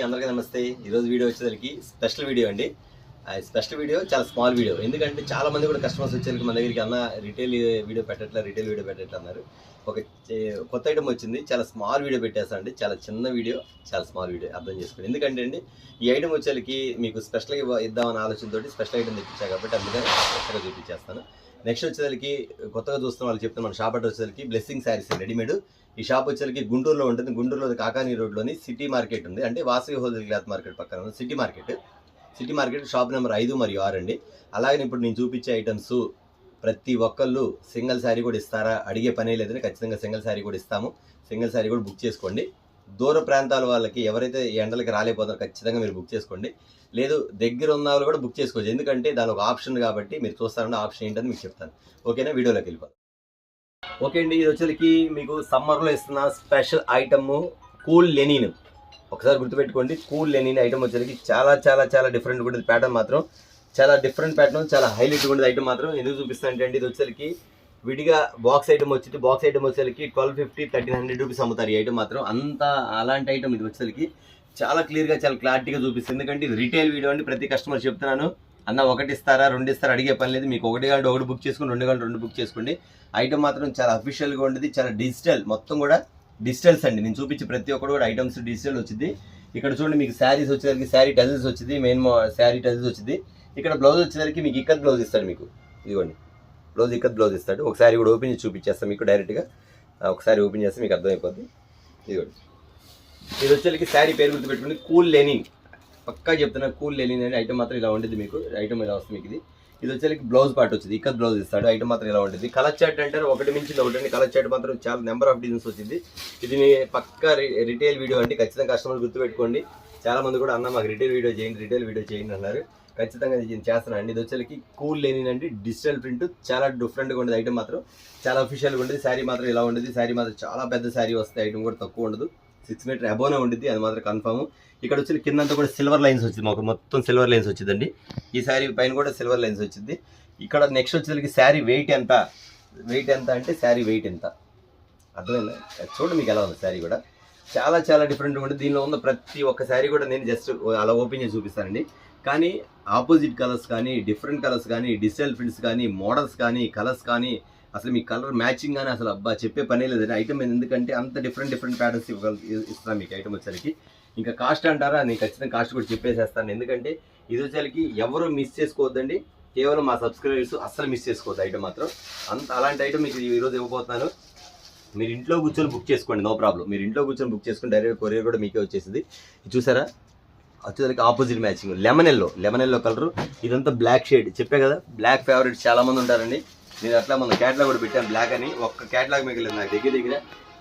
అందరికీ నమస్తే. ఈరోజు వీడియో వచ్చేసరికి స్పెషల్ వీడియో అండి. స్పెషల్ వీడియో చాలా స్మాల్ వీడియో. ఎందుకంటే చాలా మంది కూడా కస్టమర్స్ వచ్చేసరికి మన దగ్గరికి అన్న రిటైల్ వీడియో పెట్టట్లా అన్నారు. ఒక కొత్త ఐటమ్ వచ్చింది, చాలా స్మాల్ వీడియో పెట్టేస్తా అండి. చాలా చిన్న వీడియో, చాలా స్మాల్ వీడియో అర్థం చేసుకోండి. ఎందుకంటే అండి ఈ ఐటమ్ వచ్చేసరికి మీకు స్పెషల్గా ఇద్దామన్న ఆలోచనతోటి స్పెషల్ ఐటమ్ తెప్పించా కాబట్టి అందుకని స్పెషల్గా చూపించేస్తాను. నెక్స్ట్ వచ్చేసరికి కొత్తగా చూస్తున్న వాళ్ళు చెప్తాను, మన షాప్ అడ్రస్ వచ్చేసరికి బ్లెస్సింగ్ శారీస్ రెడీమేడ్. ఈ షాప్ వచ్చేసరికి గుంటూరులో ఉంటుంది. గుంటూరులో కాకానీ రోడ్లోని సిటీ మార్కెట్ ఉంది, అంటే వాసవి హోల్సేల్ క్లాత్ మార్కెట్ పక్కన ఉంది సిటీ మార్కెట్ షాప్ నెంబర్ 5 మరియు 6 అండి. అలాగే ఇప్పుడు నేను చూపించే ఐటమ్స్ ప్రతి ఒక్కళ్ళు సింగిల్ శారీ కూడా ఇస్తారా అడిగే పనే లేదని ఖచ్చితంగా సింగిల్ శారీ కూడా ఇస్తాము. సింగిల్ శారీ కూడా బుక్ చేసుకోండి. దూర ప్రాంతాల వాళ్ళకి ఎవరైతే ఎండలకి రాలేకపోతారో ఖచ్చితంగా మీరు బుక్ చేసుకోండి. లేదు దగ్గర ఉన్న వాళ్ళు కూడా బుక్ చేసుకోవచ్చు, ఎందుకంటే దాని ఒక ఆప్షన్ కాబట్టి. మీరు చూస్తారంటే ఆప్షన్ ఏంటని మీకు చెప్తాను. ఓకేనా, వీడియోలోకి వెళ్ళిపోతాం. ఓకే అండి, ఇది వచ్చేసరికి మీకు సమ్మర్లో ఇస్తున్న స్పెషల్ ఐటమ్ కూల్ లెనిన్. ఒకసారి గుర్తుపెట్టుకోండి, కూల్ లెనిన్ ఐటమ్ వచ్చేసరికి చాలా చాలా చాలా డిఫరెంట్గా ఉంటుంది. ప్యాటర్న్ మాత్రం చాలా డిఫరెంట్ ప్యాటర్న్, చాలా హైలైట్గా ఉంటుంది. ఐటమ్ మాత్రం ఎందుకు చూపిస్తానంటే అండి, ఇది వచ్చేసరికి విడిగా బాక్స్ ఐటమ్ వచ్చేసరికి 1250 1300 రూపీస్ అమ్ముతారు. ఈ ఐటమ్ మాత్రం అంత అలాంటి ఐటమ్ ఇది వచ్చేసరికి చాలా క్లియర్గా చాలా క్లారిటీగా చూపిస్తుంది. ఎందుకంటే ఇది రిటైల్ వీడియో అండి. ప్రతి కస్టమర్ చెప్తున్నాను, అన్న 1 ఇస్తారా 2 ఇస్తారా అడిగే పని లేదు. మీకు 1 కావాలంటే 1 బుక్ చేసుకోండి, 2 కావాలంటే 2 బుక్ చేసుకోండి. ఐటమ్ మాత్రం చాలా అఫీషియల్గా ఉండేది, చాలా డిజిటల్, మొత్తం కూడా డిజిటల్స్ అండి. నేను చూపించి ప్రతి ఒక్కటి కూడా ఐటమ్స్ డిజిటల్ వచ్చింది. ఇక్కడ చూడండి, మీకు శారీస్ వచ్చేసరికి శారీ టజిల్స్ వచ్చింది, మెయిన్ శారీ టజిల్స్ వచ్చింది. ఇక్కడ బ్లౌజ్ వచ్చేసరికి మీకు ఇక్కత్ బ్లౌజ్ ఇస్తాడు. మీకు ఇదిగోండి బ్లౌజ్, ఇక్కత్ బ్లౌజ్ ఇస్తాడు. ఒకసారి కూడా ఓపెన్ చేసి చూపించేస్తాం మీకు డైరెక్ట్గా. ఒకసారి ఓపెన్ చేస్తే మీకు అర్థమైపోద్ది. ఇదిగోండి, ఇది వచ్చేసరికి శారీ పేరు గుర్తుపెట్టుకుని కూల్ లెనిన్. పక్కా చెప్తున్నా, కూల్ లెనిన్ అనే ఐటమ్ మాత్రం ఇలా ఉండేది. మీకు ఐటమ్ ఇలా వస్తుంది. మీకు ఇది వచ్చేసరికి బ్లౌజ్ పార్ట్ వచ్చింది, ఇక్కత్ బ్లౌజ్ ఇస్తాడు. ఐటమ్ మాత్రం ఇలా ఉంటుంది. కలర్ చార్ట్ అంటారు, ఒకటి మించి ఒకటి. కలర్ చార్ట్ మాత్రం చాలా నెంబర్ ఆఫ్ డిజైన్స్ వచ్చింది. ఇది మీ పక్కా రిటైల్ వీడియో అండి. ఖచ్చితంగా కస్టమర్ గుర్తుపెట్టుకోండి. చాలా మంది కూడా అన్న మాకు రిటైల్ వీడియో చేయండి అన్నారు. ఖచ్చితంగా నేను చేస్తున్నాను అండి. ఇది వచ్చేసరికి కూల్ లెనిన్ అండి, డిజిటల్ ప్రింట్, చాలా డిఫరెంట్గా ఉండేది. ఐటమ్ మాత్రం చాలా అఫీషియల్గా ఉండేది. శారీ మాత్రం ఇలా ఉండేది. శారీ మాత్రం చాలా పెద్ద శారీ వస్తుంది. ఐటమ్ కూడా తక్కువ ఉండదు, 6 మీటర్ అబోనే ఉండిద్ది, అది మాత్రం కన్ఫర్మ్. ఇక్కడ వచ్చి కిందంతా కూడా సిల్వర్ లైన్స్ వచ్చింది, మాకు మొత్తం సిల్వర్ లైన్స్ వచ్చిందండి. ఈ శారీ పైన కూడా సిల్వర్ లైన్స్ వచ్చింది. ఇక్కడ నెక్స్ట్ వచ్చేసరికి శారీ వెయిట్ ఎంత అంటే శారీ వెయిట్ ఎంత అర్థమైందా? చూడండి మీకు ఎలా ఉంది. శారీ కూడా చాలా చాలా డిఫరెంట్గా ఉంటుంది. దీనిలో ఉన్న ప్రతి ఒక్క శారీ కూడా నేను జస్ట్ అలా ఓపెన్ చేసి చూపిస్తానండి. కానీ ఆపోజిట్ కలర్స్ కానీ, డిఫరెంట్ కలర్స్ కానీ, డిజిటల్ ప్రింట్స్ కానీ, మోడల్స్ కానీ, కలర్స్ కానీ, అసలు మీ కలర్ మ్యాచింగ్ కానీ అసలు అబ్బా చెప్పే పనే లేదండి ఐటమ్. ఎందుకంటే అంత డిఫరెంట్ ప్యాటర్న్స్ ఇస్తాను మీకు ఐటమ్ వచ్చేసరికి. ఇంకా కాస్ట్ అంటారా, నేను ఖచ్చితంగా కాస్ట్ కూడా చెప్పేసేస్తాను. ఎందుకంటే ఇది వచ్చేసరికి ఎవరు మిస్ చేసుకోవద్దండి, కేవలం మా సబ్స్క్రైబర్స్ అస్సలు మిస్ చేసుకోవద్దు ఐటమ్ మాత్రం. అలాంటి ఐటమ్ మీకు ఈరోజు ఇవ్వబోతున్నాను. మీరు ఇంట్లో కూర్చొని బుక్ చేసుకోండి, నో ప్రాబ్లం. మీరు ఇంట్లో కూర్చొని బుక్ చేసుకుని డైరెక్ట్ కొరియర్ కూడా మీకే వచ్చేసింది. చూసారా, వచ్చేసరికి opposite matching lemon yellow colour. ఇదంతా బ్లాక్ షేడ్. చెప్పే కదా, బ్లాక్ ఫేవరెట్ చాలా మంది ఉంటారండి. నేను అట్లా మన క్యాటలాగ్ కూడా పెట్టాను బ్లాక్ అని. ఒక్క క్యాటలాగ్ మిగిలింది నాకు. దగ్గర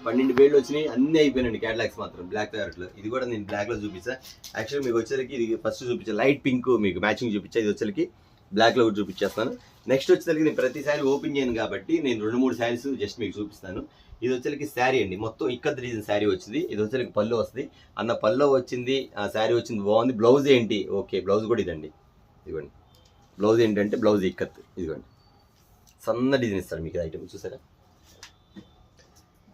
12 పేర్లు వచ్చినాయి, అన్నీ అయిపోయినాయండి క్యాటలాగ్స్ మాత్రం బ్లాక్ ఫేవరెట్లో. ఇది కూడా నేను బ్లాక్లో చూపించాను. యాక్చువల్లీ మీకు వచ్చేసరికి ఇది ఫస్ట్ చూపించాను, లైట్ పింక్ మీకు మ్యాచింగ్ చూపించాను. ఇది వచ్చేసరికి బ్లాక్లో కూడా చూపించేస్తాను. నెక్స్ట్ వచ్చేసరికి నేను ప్రతిసారి ఓపెన్ చేయను కాబట్టి నేను 2-3 శారీస్ జస్ట్ మీకు చూపిస్తాను. ఇది వచ్చేసరికి శారీ అండి, మొత్తం ఇక్కత్ డిజైన్ శారీ వచ్చింది. ఇది వచ్చేసరికి పళ్ళు వస్తుంది. అన్న పళ్ళు వచ్చింది, ఆ శారీ వచ్చింది, బాగుంది. బ్లౌజ్ ఏంటి? ఓకే, బ్లౌజ్ కూడా ఇదండి. ఇదిగోండి బ్లౌజ్ ఏంటంటే బ్లౌజ్ ఇక్కత్. ఇదిగోండి సన్న డిజైన్ ఇస్తారు మీకు ఐటమ్. చూసారా,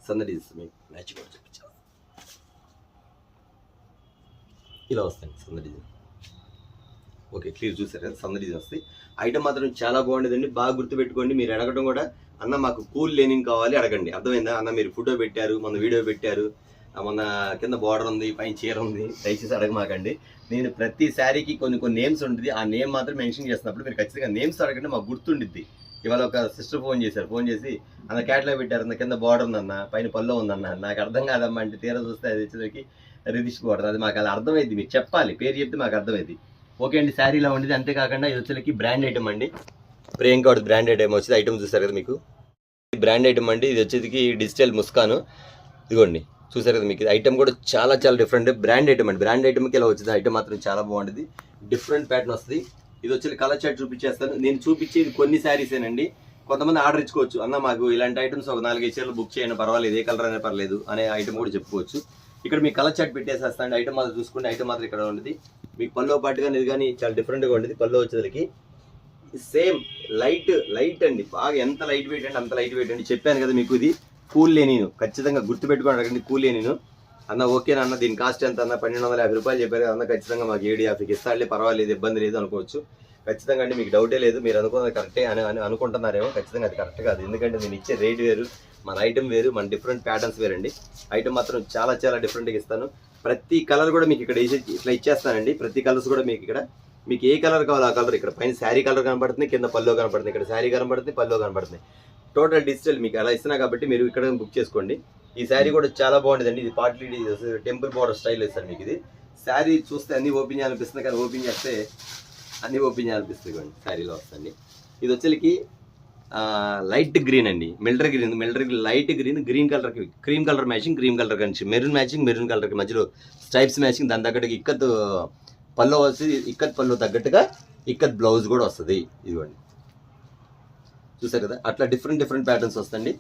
సన్న డిజైన్ మీకు మ్యాచ్ కూడా చూపించాలి. ఇలా వస్తాయి సన్న డిజైన్. ఓకే, క్లియర్ చూసారు కదా, సన్న డిజైన్ వస్తాయి. ఐటమ్ మాత్రం చాలా బాగుండేదండి. బాగా గుర్తుపెట్టుకోండి. మీరు అడగడం కూడా, అన్న మాకు కూల్ లెనిన్ కావాలి అడగండి. అర్థమైందా? అన్న మీరు ఫోటో పెట్టారు, మన వీడియో పెట్టారు, మన కింద బార్డర్ ఉంది, పైన చీర ఉంది, దయచేసి అడగమాకండి. నేను ప్రతి శారీకి కొన్ని నేమ్స్ ఉంటుంది. ఆ నేమ్ మాత్రం మెన్షన్ చేస్తున్నప్పుడు మీరు ఖచ్చితంగా నేమ్స్ అడగండి, మాకు గుర్తుండిద్ది. ఇవాళ ఒక సిస్టర్ ఫోన్ చేసి అన్న క్యాటలాగ్ పెట్టారు, అన్న కింద బార్డర్ ఉందన్న, పైన పళ్ళు ఉందన్న, నాకు అర్థం కాదమ్మా అంటే తీరా చూస్తే అది వచ్చేసరికి రిదిష్ బార్డర్. అది మాకు అలా అర్థమైంది. మీకు చెప్పాలి, పేరు చెప్తే మాకు అర్థమైంది. ఓకే అండి, శారీ ఇలా ఉండేది. అంతేకాకుండా ఇది వచ్చేసరికి బ్రాండ్ ఐటమ్ అండి. ప్రియాంక బ్రాండ్ ఐటమ్ వచ్చింది. ఐటమ్ చూసారు కదా మీకు, బ్రాండ్ ఐటమ్ అండి. ఇది వచ్చేసరికి డిజిటల్ ముస్కాను. ఇదిగోండి చూసారు కదా మీకు. ఐటమ్ కూడా చాలా చాలా డిఫరెంట్ బ్రాండ్ ఐటమ్ అండి. బ్రాండ్ ఐటమ్కి ఇలా వచ్చింది. ఐటమ్ మాత్రం చాలా బాగుంటుంది, డిఫరెంట్ ప్యాటర్న్ వస్తుంది. ఇది వచ్చి కలర్ చార్ట్ చూపించేస్తాను. నేను చూపించేది కొన్ని శారీసేనండి. కొంతమంది ఆర్డర్ ఇచ్చుకోవచ్చు, అన్న మాకు ఇలాంటి ఐటమ్స్ ఒక 4-5 చీరలు బుక్ చేయను, పర్వాలేదు, ఏ కలర్ అయినా పర్లేదు అనే ఐటమ్ కూడా చెప్పుకోవచ్చు. ఇక్కడ మీకు కలర్ చార్ట్ పెట్టేసేస్తాను. ఐటమ్ మాత్రం చూసుకుంటే ఐటమ్ మాత్రం ఇక్కడ ఉంటుంది. మీకు పల్లో పాటు కానీ ఇది కానీ చాలా డిఫరెంట్గా ఉంటుంది. పల్లో వచ్చేసరికి సేమ్ లైట్ అండి, బాగా ఎంత లైట్ వెయిట్ అంటే అంత లైట్ వెయిట్ అండి. చెప్పాను కదా మీకు, ఇది కూల్ లెనిన్. ఖచ్చితంగా గుర్తుపెట్టుకోండి అడగండి, కూల్ లెనిన్. అన్న ఓకేనా అన్న దీని కాస్ట్ ఎంత అన్న 1250 రూపాయలు చెప్పారు అన్న, ఖచ్చితంగా మాకు 750కి ఇస్తాడులే పర్వాలేదు ఇబ్బంది లేదు అనుకోవచ్చు. ఖచ్చితంగా అంటే మీకు డౌటే లేదు, మీరు అనుకున్నది కరెక్టే అని అనుకుంటున్నారేమో. ఖచ్చితంగా అది కరెక్ట్ కాదు, ఎందుకంటే నేను ఇచ్చే రేట్ వేరు, మన ఐటమ్ వేరు, మన డిఫరెంట్ ప్యాటర్న్స్ వేరండి. ఐటమ్ మాత్రం చాలా చాలా డిఫరెంట్గా ఇస్తాను. ప్రతి కలర్ కూడా మీకు ఇక్కడ ఇట్లా ఇచ్చేస్తానండి. ప్రతి కలర్స్ కూడా మీకు ఇక్కడ మీకు ఏ కలర్ కావాలో ఆ కలర్ ఇక్కడ పైన శారీ కలర్ కనబడుతుంది, కింద పల్లో కనబడుతుంది, ఇక్కడ శారీ కనబడుతుంది, పల్లో కనబడుతుంది. టోటల్ డిజిటల్ మీకు అలా ఇస్తున్నా కాబట్టి మీరు ఇక్కడ బుక్ చేసుకోండి. ఈ శారీ కూడా చాలా బాగుంటుందండి. ఇది పార్టీ టెంపుల్ బోర్డర్ స్టైల్ ఇస్తారు మీకు. ఇది శారీ చూస్తే అన్ని ఓపెన్ చేయాలనిపిస్తుంది, కానీ ఓపెన్ చేస్తే అన్ని ఓపెన్ చేయాలనిపిస్తుంది కానీ శారీలో వస్తుంది. ఇది వచ్చేకి లైట్ గ్రీన్ అండి, మిలిటరీ గ్రీన్ లైట్ గ్రీన్ కలర్కి cream colour matching, cream colour కానీ మెరూన్ మ్యాచింగ్, మెరూన్ కలర్కి మధ్యలో స్ట్రైప్స్ మ్యాచింగ్, దాని తగ్గట్టుగా ఇక్కత్ పల్లో వస్తుంది, ఇక్కత్ పల్లో తగ్గట్టుగా ఇక్కత్ బ్లౌజ్ కూడా వస్తుంది. ఇదిగోండి చూసారు కదా, అట్లా డిఫరెంట్ ప్యాటర్న్స్ వస్తుంది.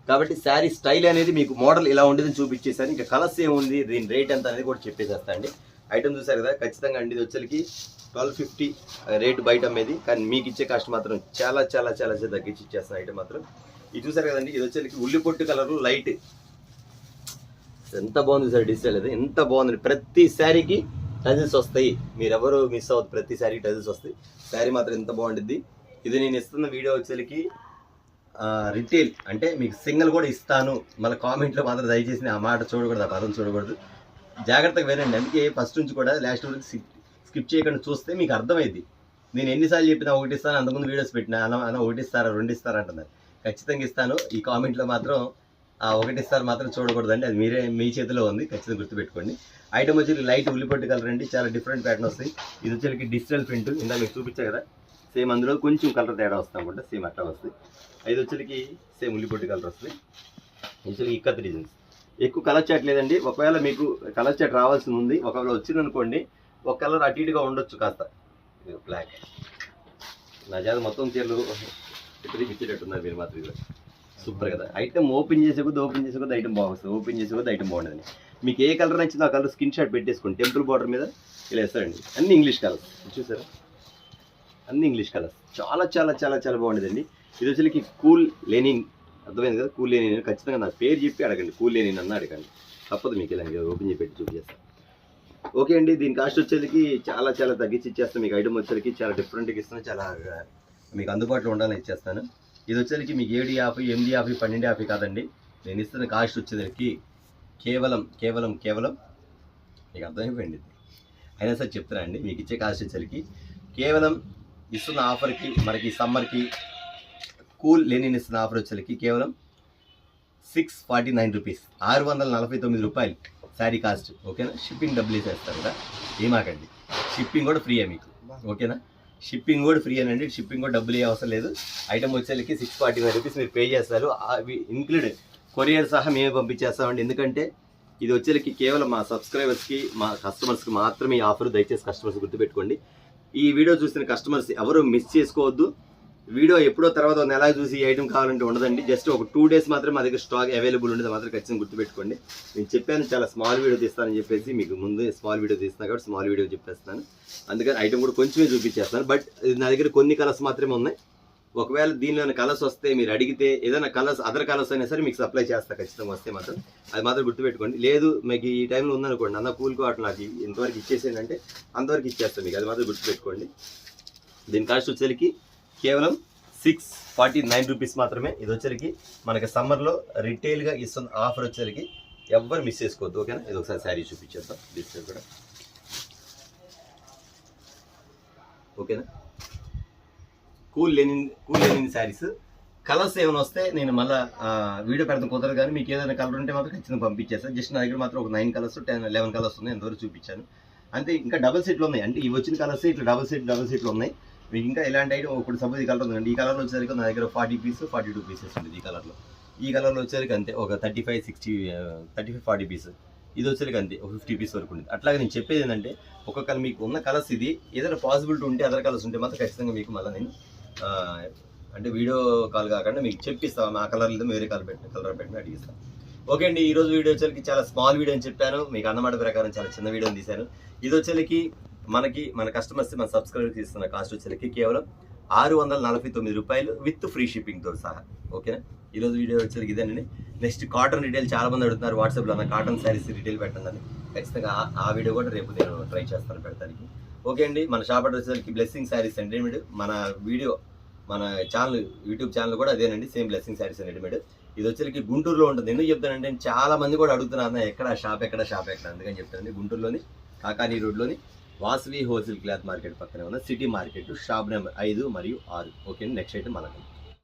కాబట్టి శారీ స్టైల్ అనేది మీకు మోడల్ ఇలా ఉండేదని చూపించేసాను. ఇంకా కలర్స్ ఏముంది, దీని రేట్ ఎంత అనేది కూడా చెప్పేసేస్తా అండి. ఐటమ్ చూసారు కదా, ఖచ్చితంగా అండి ఇది వచ్చేకి 1250 రేట్ బయట అమ్మేది, కానీ మీకు ఇచ్చే కాస్ట్ మాత్రం చాలా చాలా చాలా తగ్గించి ఇచ్చేస్తాను ఐటమ్ మాత్రం. ఇది చూసారు కదండి, ఇది వచ్చేకి ఉల్లి పొట్టు కలర్ లైట్, ఎంత బాగుంది సార్ డిజిటల్ అది, ఎంత బాగుంది. ప్రతి శారీకి టజిల్స్ వస్తాయి, మీరు ఎవరు మిస్ అవ్వద్దు, ప్రతి శారీకి టజిల్స్ వస్తాయి. శారీ మాత్రం ఎంత బాగుంటుంది. ఇది నేను ఇస్తున్న వీడియో వచ్చేకి రిటైల్ అంటే మీకు సింగిల్ కూడా ఇస్తాను. మళ్ళీ కామెంట్లో మాత్రం దయచేసి ఆ మాట చూడకూడదు, ఆ పదం చూడకూడదు, జాగ్రత్తగా వినండి. అందుకే ఫస్ట్ నుంచి కూడా లాస్ట్ వరకు స్కిప్ చేయకుండా చూస్తే మీకు అర్థమైంది. నేను ఎన్నిసార్లు చెప్పినా ఒకటి ఇస్తాను, అంతకుముందు వీడియోస్ పెట్టినా అన్న ఒకటి ఇస్తారా 2 ఇస్తారా అంటున్నారు. ఖచ్చితంగా ఇస్తాను. ఈ కామెంట్లో మాత్రం 1 ఇస్తారు మాత్రం చూడకూడదండి, అది మీ చేతిలో ఉంది, ఖచ్చితంగా గుర్తుపెట్టుకోండి. ఐటమ్ వచ్చి లైట్ ఉల్లిపొట్టు కలర్ అండి, చాలా డిఫరెంట్ ప్యాటర్న్ వస్తాయి. ఇది వచ్చేకి డిజిటల్ ప్రింట్, ఇందా మీకు చూపించా కదా, సేమ్ అందులో కొంచెం కలర్ తేడా వస్తాం అనుకుంటా, సేమ్ అట్లా వస్తుంది. ఇది వచ్చేకి సేమ్ ఉల్లిపొట్టు కలర్ వస్తుంది. యాక్చువల్లీ ఇక్కత్ డిజైన్స్ ఎక్కువ కలర్ చాట్ లేదండి. ఒకవేళ మీకు కలర్ చాట్ రావాల్సి ఉంది, ఒకవేళ వచ్చిందనుకోండి ఒక కలర్ అటు ఇటుగా ఉండొచ్చు కాస్త. బ్లాక్ నా చేత మొత్తం చీరలు ఇద్దరికి ఇచ్చేటట్టున్నారు మీరు మాత్రం. ఇది సూపర్ కదా, ఐటమ్ ఓపెన్ చేసే కొద్ది ఐటమ్ బాగుంటుంది, ఓపెన్ చేసే కొద్ది ఐటమ్ బాగుంటుంది. మీకు ఏ కలర్ నచ్చిందో ఆ కలర్ స్క్రీన్ షాట్ పెట్టేసుకోండి. టెంపుల్ బార్డర్ మీద ఇలా వేస్తారండి, అన్ని ఇంగ్లీష్ కలర్స్ చూసారా, అన్ని ఇంగ్లీష్ కలర్స్, చాలా చాలా చాలా చాలా బాగుంటుందండి. ఇది వచ్చేకి కూల్ లెనిన్, అర్థమైంది కదా, కూల్ లెనిన్. ఖచ్చితంగా నా పేరు చెప్పి అడగండి, కూల్ లెనిన్ అన్న అడగండి, తప్పదు మీకు. ఇలా ఓపెన్ చేసి పెట్టి చూపిస్తాను. ఓకే అండి, దీని కాస్ట్ వచ్చేకి చాలా చాలా తగ్గించి ఇచ్చేస్తాను. మీకు ఐటమ్ వచ్చేకి చాలా డిఫరెంట్గా ఇస్తాను, చాలా మీకు అందుబాటులో ఉండాలని ఇచ్చేస్తాను. ఇది వచ్చేకి మీకు 750, 850, 1250 కాదండి. నేను ఇస్తున్న కాస్ట్ వచ్చేసరికి కేవలం మీకు అర్థమైపోయింది, అయినా సరే చెప్తున్నా అండి. మీకు ఇచ్చే కాస్ట్ వచ్చేసరికి కేవలం ఇస్తున్న ఆఫర్కి, మనకి సమ్మర్కి కూల్ లెనిన్ ఇస్తున్న ఆఫర్ వచ్చేసరికి కేవలం 649 రూపీస్, 649 రూపాయలు శారీ కాస్ట్. ఓకేనా, షిప్పింగ్ డబ్బులు వేసేస్తారు కదా, ఏమాకండి, షిప్పింగ్ కూడా ఫ్రీ మీకు. ఓకేనా, షిప్పింగ్ కూడా ఫ్రీ అనండి, షిప్పింగ్ కూడా డబ్బులు ఏ అవసరం లేదు. ఐటమ్ వచ్చేసరికి 649 రూపీస్ మీరు పే చేస్తారు, అవి ఇంక్లూడ్ కొరియర్ సహా మేమే పంపించేస్తామండి. ఎందుకంటే ఇది వచ్చేసరికి కేవలం మా సబ్స్క్రైబర్స్కి, మా కస్టమర్స్కి మాత్రమే ఈ ఆఫర్. దయచేసి కస్టమర్స్ గుర్తుపెట్టుకోండి. ఈ వీడియో చూసిన కస్టమర్స్ ఎవరు మిస్ చేసుకోవద్దు. వీడియో ఎప్పుడో తర్వాత ఒక నెల చూసి ఈ ఐటమ్ కావాలంటే ఉండదండి, జస్ట్ ఒక 2 డేస్ మాత్రమే మా దగ్గర స్టాక్ అవైలబుల్ ఉండేది, మాత్రం ఖచ్చితంగా గుర్తుపెట్టుకోండి. నేను చెప్పాను చాలా స్మాల్ వీడియో తీస్తానని చెప్పేసి, మీకు ముందు స్మాల్ వీడియో తీస్తాను కాబట్టి స్మాల్ వీడియో చెప్పేస్తాను. అందుకని ఐటమ్ కూడా కొంచెమే చూపించేస్తాను. బట్ నా దగ్గర కొన్ని కలర్స్ మాత్రమే ఉన్నాయి. ఒకవేళ దీనిలోని కలర్స్ వస్తే మీరు అడిగితే ఏదైనా కలర్స్, అదర్ కలర్స్ అయినా సరే మీకు సప్లై చేస్తా ఖచ్చితంగా వస్తే మాత్రం, అది మాత్రం గుర్తుపెట్టుకోండి. లేదు మీకు ఈ టైంలో ఉందనుకోండి, అన్న కూల్ కావట్లేదు నాకు ఇంతవరకు ఇచ్చేసేయండి, అంతవరకు ఇచ్చేస్తాను మీకు, అది మాత్రం గుర్తుపెట్టుకోండి. దీని కాస్ట్ వచ్చేసరికి కేవలం 649 రూపీస్ మాత్రమే. ఇది వచ్చేసరికి మనకి సమ్మర్లో రిటైల్గా ఇస్తున్న ఆఫర్ వచ్చేసరికి ఎవ్వరు మిస్ చేసుకోవద్దు. ఓకేనా, ఇది ఒకసారి శారీ చూపించేద్దాం డిస్ప్లే కూడా. ఓకేనా, కూల్ లెనిన్ శారీస్. కలర్స్ ఏమైనా వస్తే నేను మళ్ళీ వీడియో పెడతాను, కుదరదు. కానీ మీకు ఏదైనా కలర్ ఉంటే మాత్రం ఖచ్చితంగా పంపించేస్తాను. జస్ట్ నా దగ్గర మాత్రం ఒక 9 కలర్స్ 10, 11 కలర్స్ ఉన్నాయి, ఎంతవరకు చూపించాను అంతే. ఇంకా డబుల్ సెట్లు ఉన్నాయి, అంటే ఇవి వచ్చిన కలర్స్ ఇట్లా డబుల్ సెట్లు ఉన్నాయి. మీకు ఇంకా ఇలాంటి ఐటమ్ ఇప్పుడు సపోజ్ ఈ కలర్ ఉందండి, ఈ కలర్లో వచ్చేసరికి నా దగ్గర 40 పీస్ 42 పీసెస్ ఉంటుంది. ఈ కలర్లో వచ్చేసరికి అంతే ఒక 35, 60, 35, 40 పీస్. ఇది వచ్చేసరికి అంతే ఒక 50 పీస్ వరకు ఉంటుంది. అట్లాగే నేను చెప్పేది ఏంటంటే ఒక్కొక్క మీకు ఉన్న కలర్స్ ఇది ఏదైనా పాసిబిలిటీ ఉంటే, అదర్ కలర్స్ ఉంటే మాత్రం ఖచ్చితంగా మీకు మళ్ళీ నేను అంటే వీడియో కాల్ కాకుండా మీకు చెప్పిస్తాను, ఆ కలర్ లేదా వేరే కలర్ పెట్టి అడిగిస్తాను. ఓకే అండి, ఈరోజు వీడియో వచ్చేసరికి చాలా స్మాల్ వీడియో అని చెప్పాను, మీకు అన్నమాట ప్రకారం చాలా చిన్న వీడియోని తీశాను. ఇది వచ్చేసరికి మన కస్టమర్స్, మన సబ్స్క్రైబర్స్ ఇస్తున్న కాస్ట్ వచ్చేసరికి కేవలం 649 రూపాయలు విత్ ఫ్రీ షిప్పింగ్తో సహా. ఓకేనా, ఈరోజు వీడియో వచ్చేసరికి ఇదేనండి. నెక్స్ట్ కాటన్ రిటైల్ చాలా మంది అడుగుతున్నారు వాట్సాప్లో, అన్న కాటన్ శారీస్ రిటైల్ పెట్టండి. ఖచ్చితంగా ఆ వీడియో కూడా రేపు నేను ట్రై చేస్తాను పెడతానికి. ఓకే అండి, మన షాప్ అడ్రస్ వచ్చేసరికి బ్లెస్సింగ్ శారీస్ అండ్ రెడీమేడ్. మన వీడియో మన ఛానల్ యూట్యూబ్ ఛానల్ కూడా అదేనండి, same blessing saris and readymade. ఇది వచ్చేసరికి గుంటూరులో ఉంటుంది. ఎందుకు చెప్తానంటే చాలా మంది కూడా అడుగుతున్నారు అన్న ఎక్కడ షాప్ ఎక్కడ అందుకని చెప్తానండి. గుంటూరులోని కాకానీ రోడ్లోని వాసవి హోల్సేల్ క్లాత్ మార్కెట్ పక్కనే ఉన్న సిటీ మార్కెట్, షాప్ నెంబర్ 5 మరియు 6. ఓకే, నెక్స్ట్ అయితే మనకు